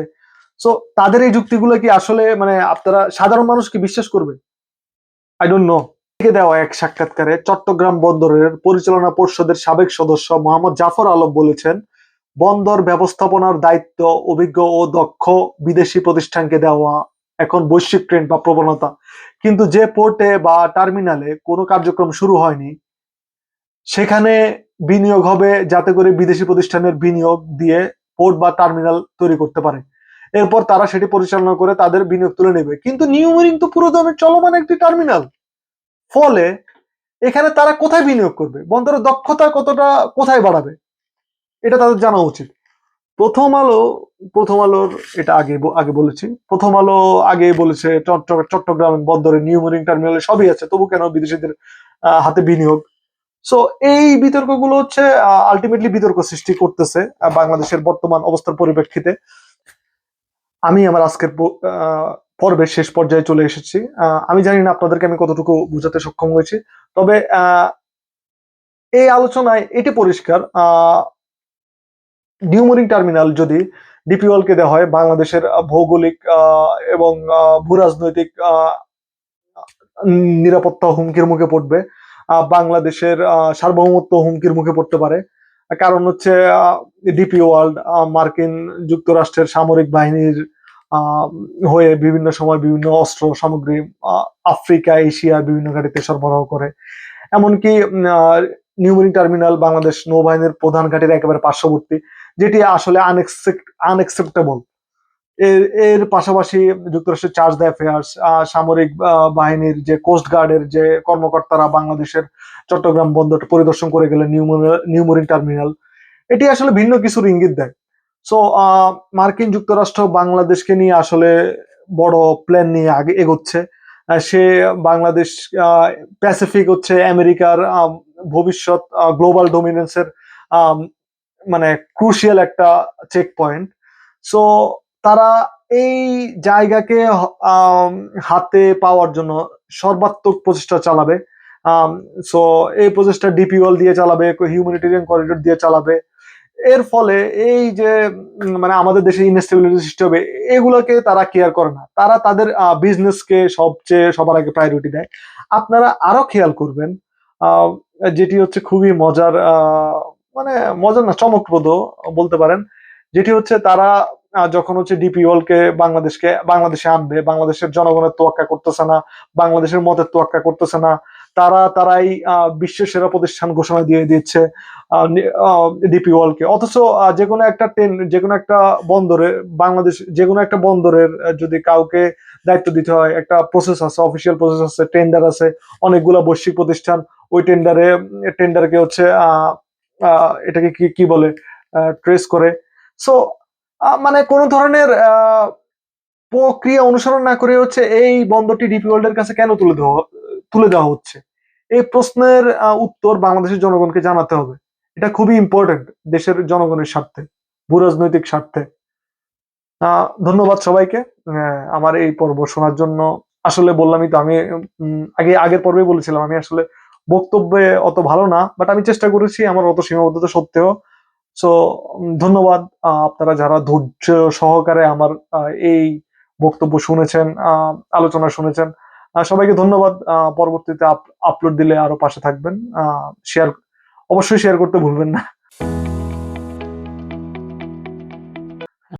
সো তাদের এই যুক্তিগুলো কি আসলে মানে আপনারা সাধারণ মানুষ কি বিশ্বাস করবে? I don't know. দেওয়া এক সাক্ষাৎকারে চট্টগ্রাম বন্দরের পরিচালনা পর্ষদের সাবেক সদস্য মোহাম্মদ জাফর আলম বলেছেন, বন্দর ব্যবস্থাপনার দায়িত্ব অভিজ্ঞ ও দক্ষ বিদেশি প্রতিষ্ঠানকে দেওয়া এখন বৈশ্বিক ট্রেন্ড বা প্রবণতা। কিন্তু যে পোর্টে বা টার্মিনালে কোনো কার্যক্রম শুরু হয়নি, সেখানে বিনিয়োগ হবে যাতে করে বিদেশি প্রতিষ্ঠানের বিনিয়োগ দিয়ে পোর্ট বা টার্মিনাল তৈরি করতে পারে। এরপর তারা সেটি পরিচালনা করে তাদের বিনিয়োগ তুলে নেবে। কিন্তু নিউ মেরিন তো পুরো দমে চলমান একটি টার্মিনাল। ফলে এখানে তারা কোথায় বিনিয়োগ করবে? বন্দরের দক্ষতা কতটা কোথায় বাড়াবে? এটা তাদের জানা উচিত। প্রথম আলোর এটা আগে বলেছি। প্রথম আলো আগে বলেছে চট্টগ্রাম বন্দরে নিউ মেরিন টার্মিনালে সবই আছে, তবু কেন বিদেশিদের হাতে বিনিয়োগ? সো এই বিতর্কগুলো হচ্ছে আলটিমেটলি বিতর্ক সৃষ্টি করতেছে বাংলাদেশের বর্তমান অবস্থার পরিপ্রেক্ষিতে। আমি আমার আজকের পর্বের শেষ পর্যায়ে চলে এসেছি। আমি জানি না আপনাদেরকে আমি কতটুকু বোঝাতে সক্ষম হয়েছি, তবে এই আলোচনায় এটি পরিষ্কার, নিউ মেরিন টার্মিনাল যদি ডিপিওয়াল কে দেওয়া হয়, বাংলাদেশের ভৌগোলিক এবং ভূরাজনৈতিক নিরাপত্তা হুমকির মুখে পড়বে, বাংলাদেশের সার্বভৌমত্ব হুমকির মুখে পড়তে পারে। কারণ হচ্ছে ডিপি ওয়ার্ল্ড মার্কিন যুক্তরাষ্ট্রের সামরিক বাহিনীর হয়ে বিভিন্ন সময় বিভিন্ন অস্ত্র সামগ্রী আফ্রিকা, এশিয়া বিভিন্ন ঘাটিতে সরবরাহ করে। এমনকি নিউ মেরিন টার্মিনাল বাংলাদেশ নৌবাহিনীর প্রধান ঘাটির একেবারে পার্শ্ববর্তী, যেটি আসলে আনএক্সেপ্টেবল। এর পাশাপাশি যুক্তরাষ্ট্রের চার্জ দ্য অ্যাফেয়ার্স, সামরিক বাহিনীর যে কোস্ট গার্ডের যে কর্মকর্তারা বাংলাদেশের চট্টগ্রাম বন্দর পরিদর্শন করে গেলেন নিউ মেরিন টার্মিনাল, এটি আসলে ভিন্ন কিছুর ইঙ্গিত দেয়। সো মার্কিন যুক্তরাষ্ট্র বাংলাদেশকে নিয়ে আসলে বড় প্ল্যান নিয়ে আগে এগোচ্ছে। সে বাংলাদেশ প্যাসিফিক হচ্ছে আমেরিকার ভবিষ্যৎ গ্লোবাল ডোমিনেন্সের মানে ক্রুশিয়াল একটা চেক পয়েন্ট। সো তারা এই জায়গাকে হাতে পাওয়ার জন্য সর্বাত্মক প্রচেষ্টা চালাবে। সো এই প্রচেষ্টা ডিপিওয়াল দিয়ে চালাবে, হিউম্যানিটেরিয়ান করিডোর দিয়ে চালাবে। এর ফলে এই যে মানে আমাদের দেশে ইনস্টেবিলিটি সৃষ্টি হবে, এগুলোকে তারা কেয়ার করে না। তারা তাদের বিজনেসকে সবার আগে প্রায়োরিটি দেয়। আপনারা আরো খেয়াল করবেন, যেটি হচ্ছে খুবই মজার, মানে মজার না, চমকপ্রদ বলতে পারেন, যেটি হচ্ছে তারা যখন হচ্ছে ডিপি ওয়ার্ল্ডকে বাংলাদেশে আনবে, বাংলাদেশের জনগণের তোয়াক্কা করতেছে না, বাংলাদেশের মতের তোয়াক্কা করতেছে না, তারাই বিশ্বের সেরা প্রতিষ্ঠান ঘোষণা দিয়ে দিচ্ছে ডিপি ওয়ার্ল্ডকে। অথচ যে কোনো একটা বন্দরে, বাংলাদেশ যে কোনো একটা বন্দরের যদি কাউকে দায়িত্ব দিতে হয়, একটা প্রসেস আছে, অফিসিয়াল প্রসেস আছে, টেন্ডার আছে, অনেকগুলা বৈশ্বিক প্রতিষ্ঠান ওই টেন্ডারকে হচ্ছে এটাকে কি কি বলে, ট্রেস করে। সো মানে কোন ধরনের প্রক্রিয়া অনুসরণ না করে হচ্ছে এই বন্দরটি ডিপি ওয়ার্ল্ডের কাছে কেন তুলে দেওয়া হচ্ছে, এই প্রশ্নের উত্তর বাংলাদেশের জনগণকে জানাতে হবে। এটা খুবই ইম্পর্টেন্ট দেশের জনগণের স্বার্থে, ভূরাজনৈতিক স্বার্থে। ধন্যবাদ সবাইকে আমার এই পর্ব শোনার জন্য। আসলে বললামই তো, আমি আগের পর্বে বলেছিলাম আমি আসলে বক্তব্যে অত ভালো না, বাট আমি চেষ্টা করেছি আমার অত সীমাবদ্ধতা সত্ত্বেও। সো ধন্যবাদ আপনারা যারা ধৈর্য সহকারে আমার এই বক্তব্য শুনেছেন, আলোচনা শুনেছেন। সবাইকে ধন্যবাদ। পরবর্তীতে আপলোড দিলে আরো পাশে থাকবেন। শেয়ার অবশ্যই শেয়ার করতে ভুলবেন না।